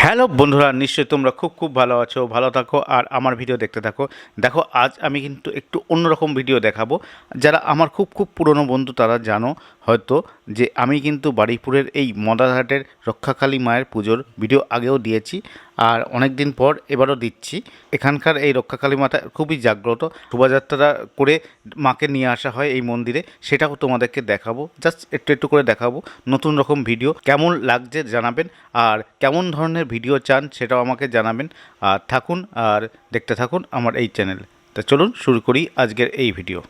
Hello বন্ধুরা, নিশ্চয়ই তোমরা খুব খুব ভালো আছো, ভালো থাকো আর আমার ভিডিও দেখতে থাকো। দেখো, আজ আমি কিন্তু একটু অন্যরকম ভিডিও দেখাবো। যারা আমার খুব খুব পুরনো বন্ধু তারা জানো হয়তো যে আমি কিন্তু বারুইপুরের এই মদারহাটের রক্ষাকালী মায়ের পুজোর ভিডিও আগেও দিয়েছি, আর অনেক দিন পর এবারও দিচ্ছি। এখানকার এই রক্ষাকালী মাতা খুবই জাগ্রত। শোভাযাত্রা করে মাকে নিয়ে আসা হয় এই মন্দিরে, সেটাও তোমাদেরকে দেখাবো। জাস্ট একটু একটু করে দেখাবো নতুন রকম ভিডিও। কেমন লাগছে জানাবেন, আর কেমন ধরনের ভিডিও চান সেটাও আমাকে জানাবেন। আর থাকুন আর দেখতে থাকুন আমার এই চ্যানেল। তা চলুন শুরু করি আজকের এই ভিডিও।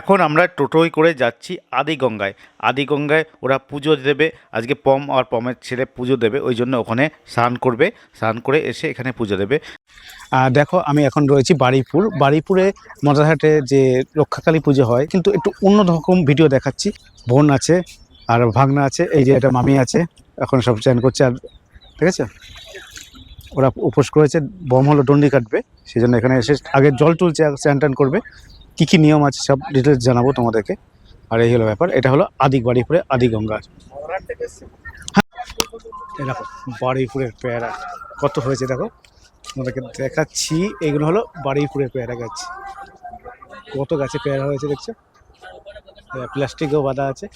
এখন আমরা টোটোয় করে যাচ্ছি আদিগঙ্গায়। আদিগঙ্গায় ওরা পুজো দেবে আজকে। পম আর পমের ছেলে পুজো দেবে, ওই জন্য ওখানে স্নান করবে, স্নান করে এসে এখানে পুজো দেবে। দেখো, আমি এখন রয়েছি বারুইপুরে মজারহাটে যে রক্ষাকালী পুজো হয়, কিন্তু একটু অন্যরকম ভিডিও দেখাচ্ছি। বোন আছে আর ভাগনা আছে, এই যে এটা মামি আছে, এখন সব চান করছে। আর ঠিক আছে, ওরা উপোস করেছে, বম হলো ডন্ডি কাটবে, সেই জন্য এখানে এসে আগে জল তুলছে, স্নান টান করবে। কী কী নিয়ম আছে সব ডিটেলস জানাবো তোমাদেরকে। আর এই হলো ব্যাপার, এটা হলো বারুইপুরে আদিগঙ্গা। দেখো বারুইপুরের পেয়ারা কত হয়েছে, দেখো তোমাদেরকে দেখাচ্ছি। এইগুলো হলো বারুইপুরের পেয়ারা গাছ। কত গাছে পেয়ারা হয়েছে দেখছো, প্লাস্টিকও বাঁধা আছে।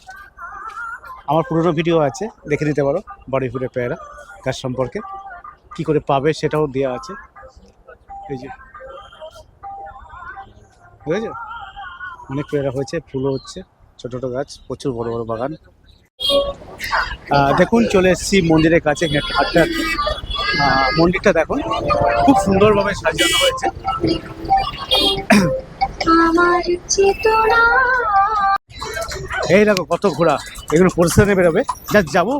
আমার পুরোনো ভিডিও আছে, দেখে নিতে পারো বারুইপুরের পেয়ারা গাছ সম্পর্কে। কি করে পাবে সেটাও দেওয়া আছে। এই যে বুঝেছো, অনেক পেয়ারা হয়েছে, ফুলও হচ্ছে, ছোট ছোট গাছ, প্রচুর বড় বড় বাগান। দেখুন চলে এসেছি মন্দিরের কাছে। হাটটা মন্দিরটা দেখুন, খুব সুন্দরভাবে সাজানো হয়েছে। এই দেখো কত ঘোড়া, এগুলো পরিশ্রমে বেরোবে। যা যাবো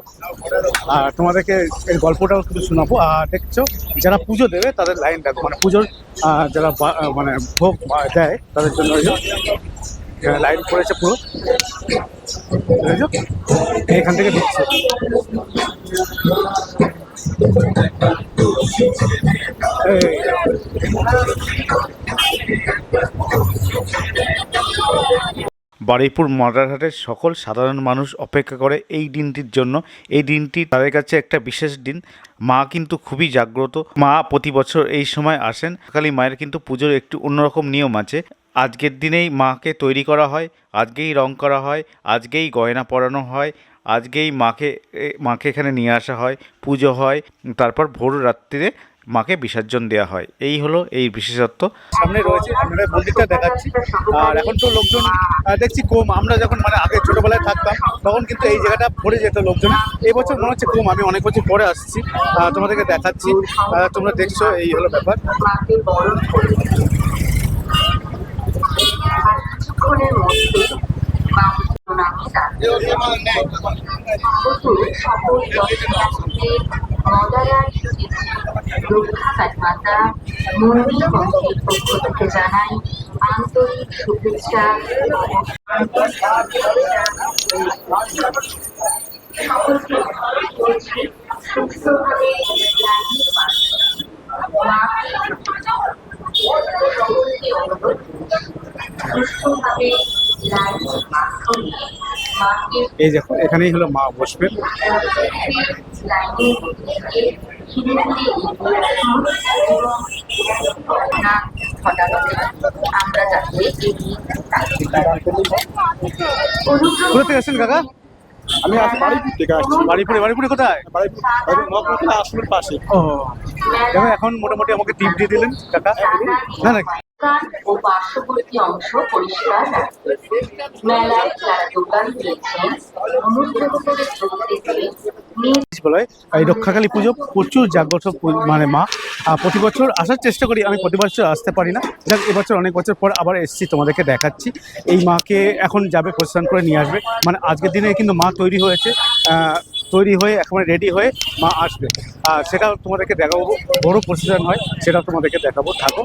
আর তোমাদেরকে এর গল্পটাও কিন্তু শোনাবো। আর দেখছো, যারা পুজো দেবে তাদের লাইন দেখো, মানে পুজোর যারা মানে ভোগ দেয় তাদের জন্য লাইন করেছে পুরো। বুঝেছো, এখান থেকে দিচ্ছে। বারুইপুর মডারহাটের সকল সাধারণ মানুষ অপেক্ষা করে এই দিনটির জন্য। এই দিনটি তাদের কাছে একটা বিশেষ দিন। মা কিন্তু খুবই জাগ্রত। মা প্রতি বছর এই সময় আসেন। কালী মায়ের কিন্তু পুজোর একটু অন্যরকম নিয়ম আছে। আজকের দিনেই মাকে তৈরি করা হয়, আজকেই রং করা হয়, আজকেই গয়না পরানো হয়, আজকেই মাকে এখানে নিয়ে আসা হয়, পুজো হয়, তারপর ভোর রাত্রিরে মাকে বিসর্জন দেওয়া হয়। এই হলো এই বিশেষত্ব। সামনে রয়েছে আমরা মন্দিরটা দেখাচ্ছি। আর এখন তো লোকজন দেখছি কম। আমরা যখন মানে আগে ছোটবেলায় থাকতাম তখন কিন্তু এই জায়গাটা ভরে যেত লোকজন। এই বছর মনে হচ্ছে কম, আমি অনেক বছর পরে আসছি, তোমাদেরকে দেখাচ্ছি। তোমরা দেখছো, এই হলো ব্যাপার। মন্দির কমিটির পক্ষ থেকে জানাই আন্তরিক শুভেচ্ছা। সকলকে বলছি সুস্থভাবে সকলকে অনুরোধ সুস্থভাবে এই দেখো, এখানেই হলো মা বসবেন। আমরা যাতে কোথা থেকে আসছেন কাকা? আমি আছি বারুইপুর থেকে আসছি। বারুইপুরে কোথায়? বারুইপুর আসলের পাশে। ও দেখো, এখন মোটামুটি আমাকে টিপ দিয়ে দিলেন কাকা। না না, ও পার্শ্ববর্তী অংশ পরিষ্কার রাখবে। মেলায় যারা দোকান দিয়েছেন অনুগ্রহ করে এই রক্ষাকালী পুজো প্রচুর জাগ্রত মানে মা। প্রতি বছর আসার চেষ্টা করি, আমি প্রতি বছর আসতে পারি না। যাক, এবছর অনেক বছর পর আবার এসেছি, তোমাদেরকে দেখাচ্ছি। এই মাকে এখন যাবে প্রস্থান করে নিয়ে আসবে, মানে আজকের দিনে কিন্তু মা তৈরি হয়েছে, তৈরি হয়ে একেবারে রেডি হয়ে মা আসবে। আর সেটাও তোমাদেরকে দেখাবো, বড় প্রসেশন হয়, সেটাও তোমাদেরকে দেখাবো, থাকো।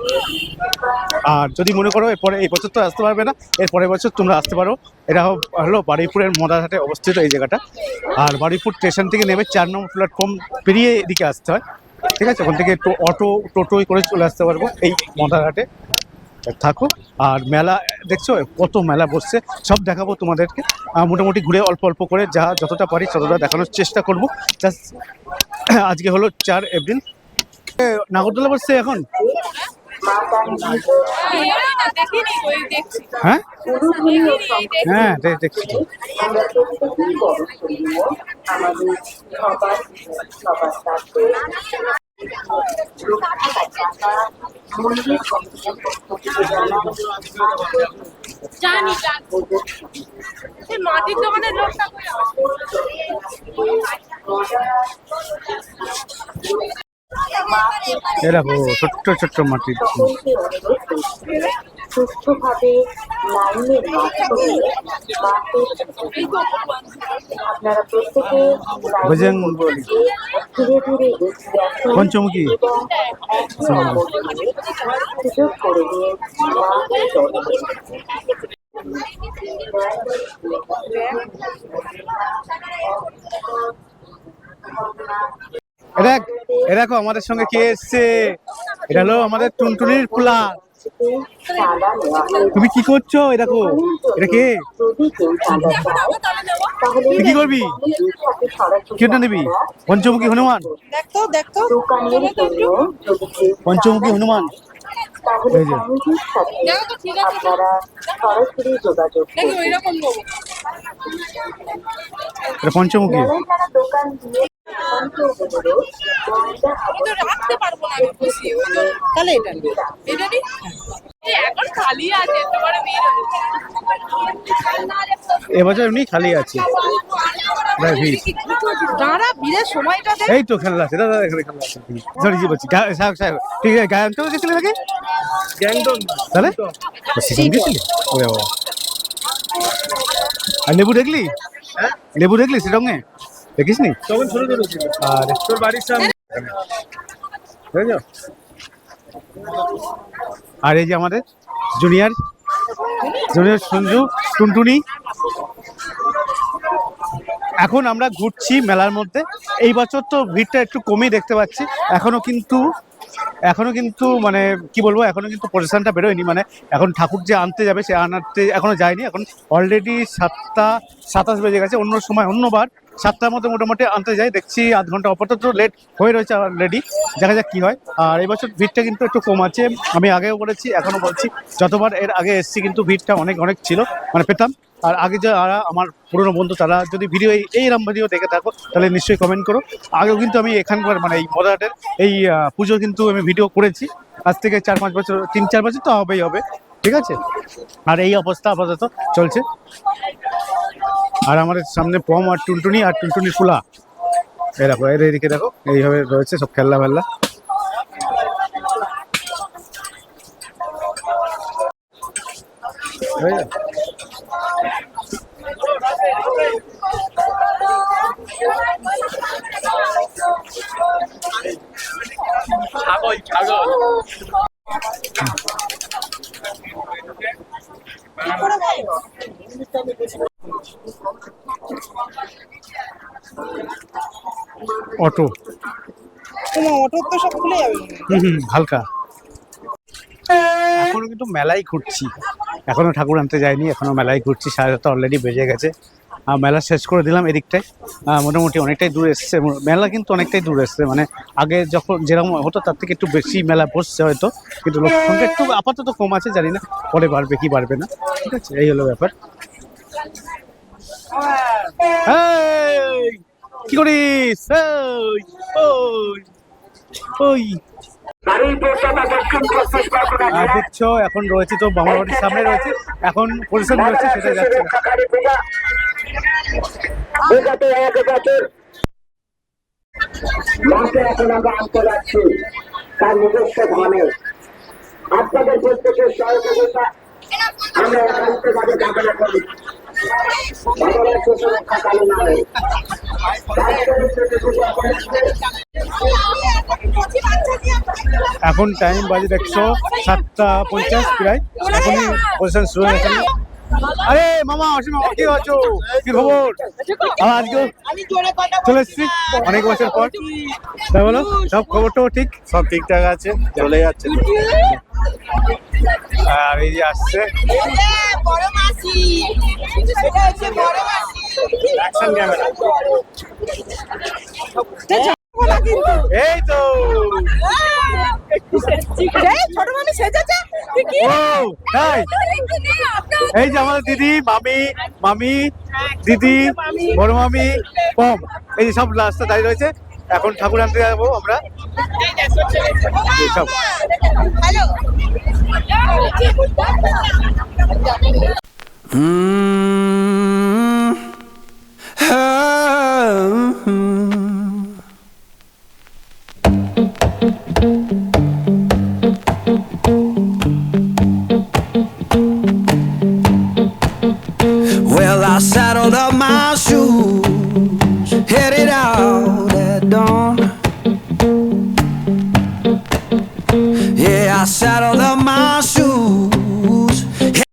আর যদি মনে করো এরপরে এই বছর তো আসতে পারবে না, এর পরের বছর তোমরা আসতে পারো। এটা হলো বারুইপুরের মদারহাটে অবস্থিত এই জায়গাটা। আর বারুইপুর স্টেশন থেকে নেমে 4 নম্বর প্ল্যাটফর্ম পেরিয়ে এদিকে আসতে হয়, ঠিক আছে? ওখান থেকে টোটোই করে চলে আসতে পারবো এই মদারহাটে। থাকো। আর মেলা দেখছো কত মেলা বসছে, সব দেখাবো তোমাদেরকে। মোটামুটি ঘুরে অল্প অল্প করে যতটা পারি ততটা দেখানোর চেষ্টা করবো। জাস্ট আজকে হলো 4 এপ্রিল। নাগরদোলা বসছে এখন। হ্যাঁ হ্যাঁ দেখছি। আমরা প্রত্যেকেই বড় করিব আমাদের সবার সবার কাছে রক্ষা টাকা মন্দির কমিটির পক্ষ থেকে জানি মাটির দোকানের লোকটা এরকম ছোট্ট ছোট্ট মাটির সুস্থভাবে লাইনের মাধ্যমে আপনারা প্রত্যেকে ভোজন বলি ধীরে ধীরে পঞ্চমুখী সুযোগ করে দিয়ে এরকম আমাদের সঙ্গে কে এসছে? এটা হলো আমাদের টুনটুনির পোলা। তুমি কি করছো? এরকম এটা কে? তুই কি করবি? কেটা নিবি? পঞ্চমুখী হনুমান। পঞ্চমুখী হনুমান। এই যে আপনারা সরাসরি যোগাযোগ এটা পঞ্চমুখী। দোকান দিয়ে রাখতে পারবো না আমি খুশি তাহলে এটা নি এখন খালি আছে তোমার এবছর এমনি খালি আছে। দাঁড়া ভিড়ের সময়টা এই তো খেলা আছে দাদা, এখানে খেলা আছে। সরি জি বলছি ঠিক আছে। গায়ন তো গেছিলি নাকি? তাহলে গেছিলি? ওরে বাবা। আর লেবু দেখলি? লেবু দেখলি সেরঙ্গে দেখিস নি? তখন ছোট ছোট ছিল। আর তোর বাড়ির সামনে বুঝেছো? আর এই যে আমাদের জুনিয়র সঞ্জু টুনটুনি। এখন আমরা ঘুরছি মেলার মধ্যে। এই বছর তো ভিড়টা একটু কমই দেখতে পাচ্ছি। এখনো কিন্তু মানে কি বলবো, এখনো কিন্তু প্রসেশনটা বেরোয়নি। মানে এখন ঠাকুর যে আনতে যাবে সে আনাতে এখনো যায়নি। এখন অলরেডি 7:27 বেজে গেছে। অন্যবার 7টার মধ্যে মোটামুটি আনতে যায়, দেখছি আধ ঘন্টা অপরত লেট হয়ে রয়েছে অলরেডি। দেখা যাক কি হয়। আর এবছর ভিড়টা কিন্তু একটু কম আছে। আমি আগেও বলেছি, এখনো বলছি, যতবার এর আগে এসছি কিন্তু ভিড়টা অনেক ছিল, মানে পেতাম। আর আগে যারা আমার পুরনো বন্ধু তারা যদি ভিডিও এইরকম ভিডিও দেখে থাকো তাহলে নিশ্চয়ই কমেন্ট করো। আগেও কিন্তু আমি এখানকার মানে এই মজাহাটের এই পুজো কিন্তু আমি ভিডিও করেছি। আজ থেকে 4-5 বছর, 3-4 বছর তো হবে, ঠিক আছে। আর এই অবস্থা আপাতত চলছে। আর আমাদের সামনে পম আর টুনটুনির ফুলা। এরকম এদিকে দেখো এইভাবে রয়েছে সব খেলনা ফেললা। অটো তো সব খুলে যাবে। হালকা। এখনো কিন্তু মেলাই ঘুরছি, এখনো ঠাকুর আনতে যায়নি, এখনো মেলাই ঘুরছি। 7:30 অলরেডি বেজে গেছে। মেলা শেষ করে দিলাম এদিকটায়। মোটামুটি অনেকটাই দূর এসছে মেলা, কিন্তু অনেকটাই দূর এসছে। মানে আগে যখন যেরকম হতো তার থেকে একটু বেশি মেলা বসছে হয়তো, কিন্তু লোক সংখ্যা একটু আপাতত কম আছে। জানি না পরে বাড়বে কি বাড়বে না, ঠিক আছে। এই হলো ব্যাপার। কি করিস? ওই দেখছো এখন রয়েছে তো বাবার বাড়ির সামনে রয়েছে, এখন পরিশ্রম রয়েছে, সেটা যাচ্ছে না। এখন আমরা আনতে যাচ্ছি তার নিজস্ব ধানে। আপনাদের প্রত্যেকের সহযোগিতা আমরা একান্তভাবে কামনা করি। এখন টাইম বাজে দেখছো 7:50 প্রায়। এখনই পজিশন শুরু হয়ে গেছে। আরে মামা অসীম মামা, কি আছো? কি খবর? আজকে চলে এসছি অনেক বছর পর। তাই বলো, সব খবরটাও ঠিক? সব ঠিকঠাক আছে, চলে যাচ্ছে। আর এই যে আসছে বড় মাসি, এটা হচ্ছে বড় মাসি। Action camera. এই তো ছোট মামি সেজেছে কি? ও তাই এই যে আমাদের দিদি, মামি, মামি, দিদি, বড় মামি, পম, এই যে সব রাস্তা দাঁড়িয়ে রয়েছে। এখন ঠাকুর আনতে যাবো আমরা। সব hello. Well, I saddled up my shoes, headed out at dawn. Yeah, I saddled up my shoes,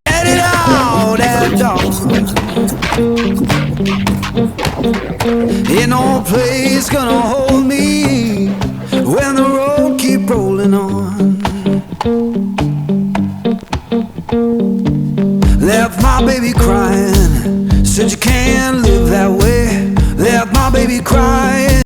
headed out at dawn. Ain't no place gonna hold me when the road keep rolling on. Left my baby crying, said you can't live that way. Left my baby crying.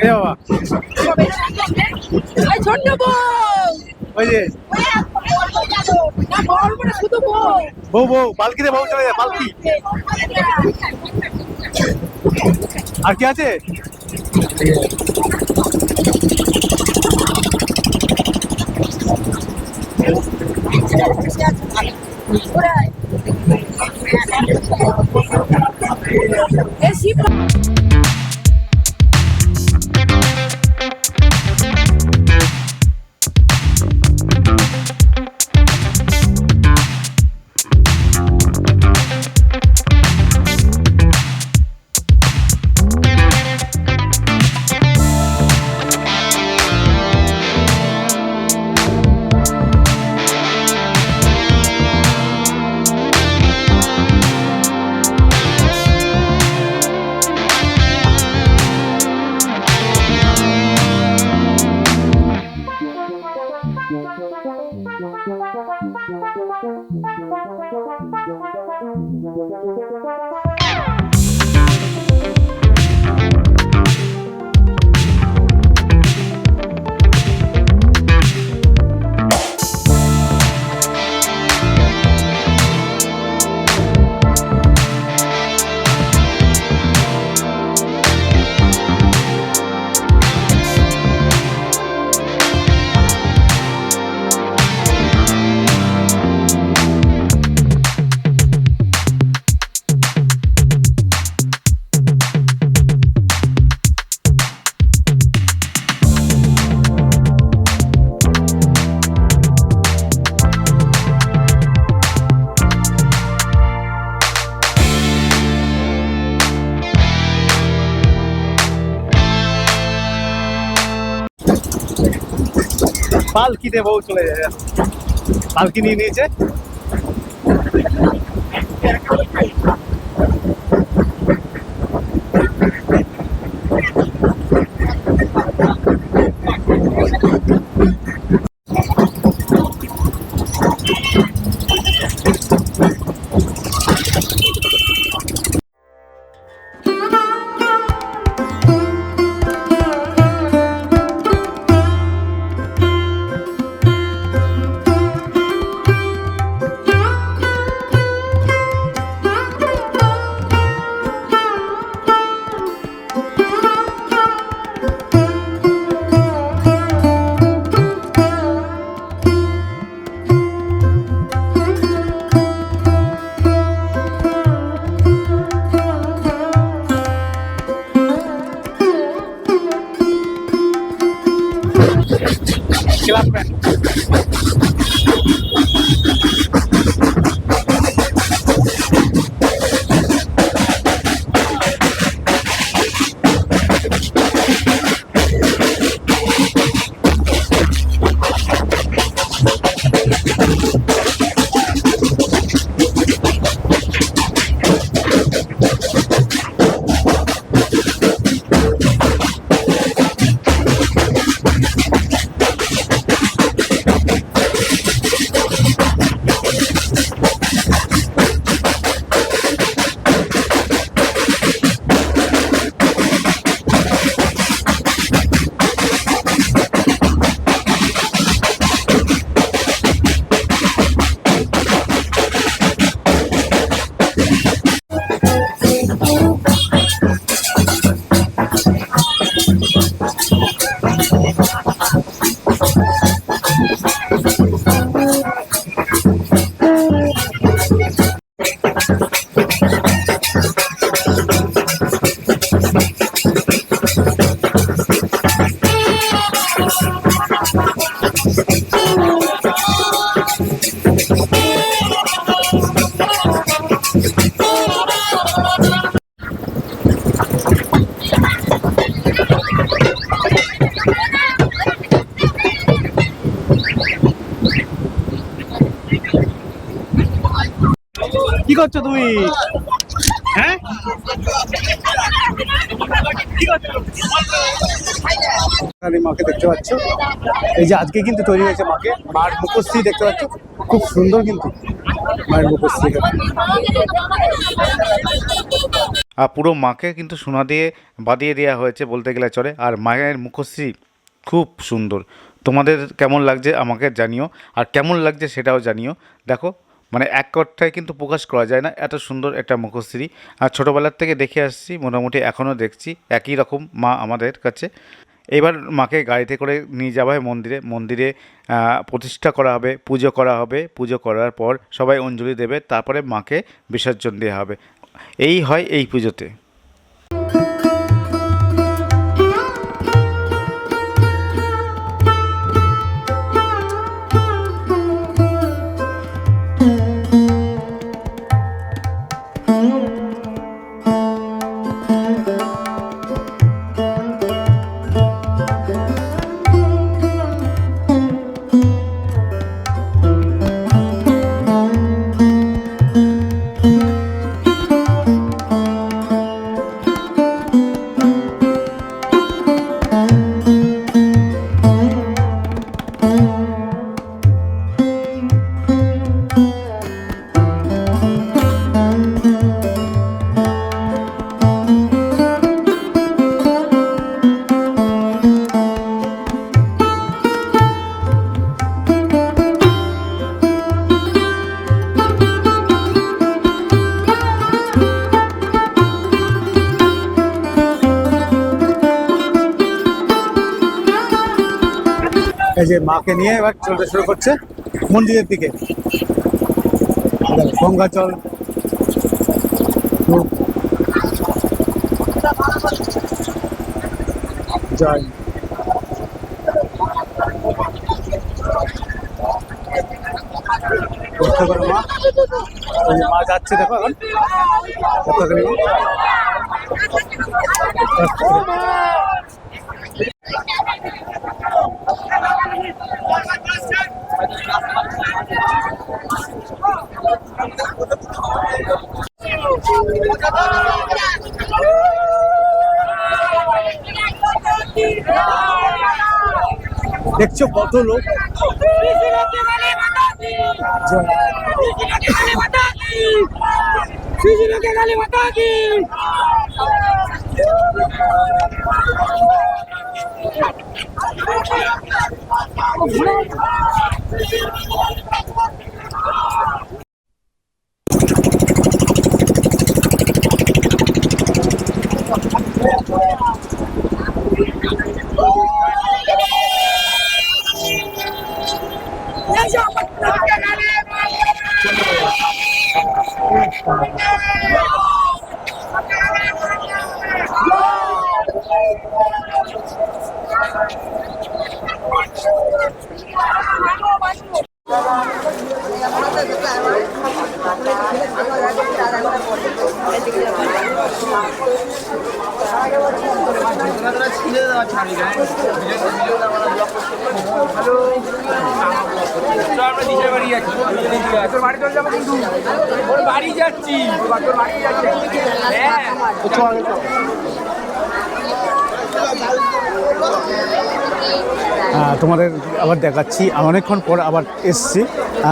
এ বাবা, ছোট্ট বউ, ওই যে না বলবো না, শুধু বউ। বউ, বউ পালকিতে বউ চলে যায়, পালকি। আর কি আছে? এই শিব পালকিতে বউ চলে যায়, পালকি নিয়ে নিয়েছে। Club band. কি করছো তুমি? হ্যাঁ কি করছো? এখানে মাকে দেখতে পাচ্ছ, এই যে আজকে কিন্তু তৈরি হয়েছে মাকে, মার মুখশ্রী দেখতে পাচ্ছ, খুব সুন্দর কিন্তু মায়ের মুখশ্রী। আর পুরো মাকে কিন্তু সোনা দিয়ে বাঁধিয়ে দেওয়া হয়েছে বলতে গেলে চলে। আর মায়ের মুখশ্রী খুব সুন্দর। তোমাদের কেমন লাগছে আমাকে জানিও, আর কেমন লাগছে সেটাও জানিও। দেখো মানে এক কথায় কিন্তু প্রকাশ করা যায় না, এত সুন্দর একটা মুখশ্রী। আর ছোটোবেলার থেকে দেখে আসছি, মোটামুটি এখনও দেখছি একই রকম মা আমাদের কাছে। এবার মাকে গাড়িতে করে নিয়ে যাওয়া হয় মন্দিরে, মন্দিরে প্রতিষ্ঠা করা হবে, পুজো করা হবে, পুজো করার পর সবাই অঞ্জলি দেবে, তারপরে মাকে বিসর্জন দেওয়া হবে। এই হয় এই পুজোতে। এই যে মাকে নিয়ে এবার চলতে শুরু করছে মন্দিরের দিকে। গঙ্গা জল, জয় মা। মা যাচ্ছে, দেখো এখন দেখছো কত লোক। তোমাদের আবার দেখাচ্ছি, অনেকক্ষণ পর আবার এসছি।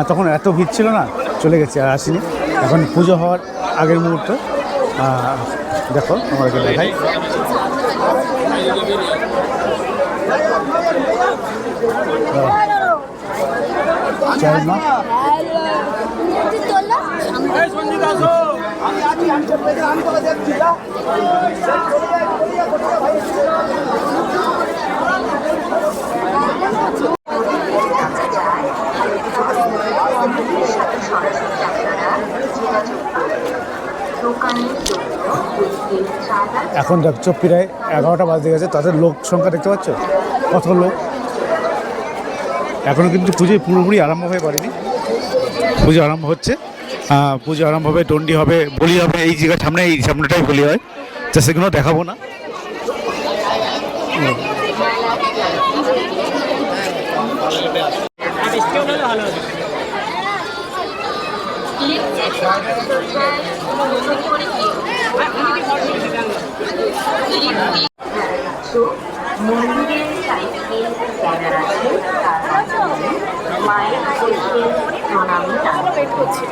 তখন এত ভিড় ছিল না, চলে গেছে আর আসিনি। এখন পুজো হওয়ার আগের মুহূর্ত। দেখো আমাদেরকে দেখাই। জয় মা। এখন দেখছো প্রায় 11টা বাজতে গেছে, তাদের লোক সংখ্যা দেখতে পাচ্ছ কত লোক। এখনও কিন্তু পুজো পুরোপুরি আরম্ভ হয়ে পারেনি। পুজো আরম্ভ হচ্ছে, পুজো আরম্ভ হবে, দণ্ডি হবে, বলি হবে। এই জায়গার সামনে, এই সামনেটাই বলি হয়, তো সেগুলো দেখাবো না। মন্দিরের চারিদিকে ব্যানার আছে, তার মাধ্যমে মায়ের কাছে প্রণামী জানানো হচ্ছে।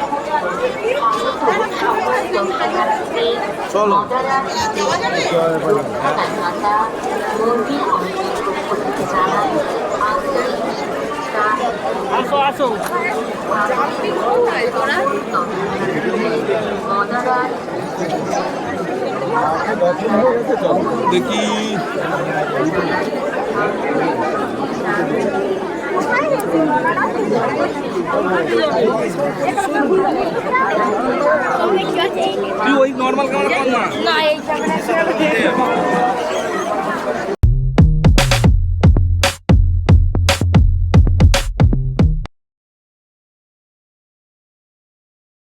মন্দির কমিটির পক্ষ থেকে জানায় আন্তরিক দেখি তুই ওই নর্মাল ক্যামেরা কর না।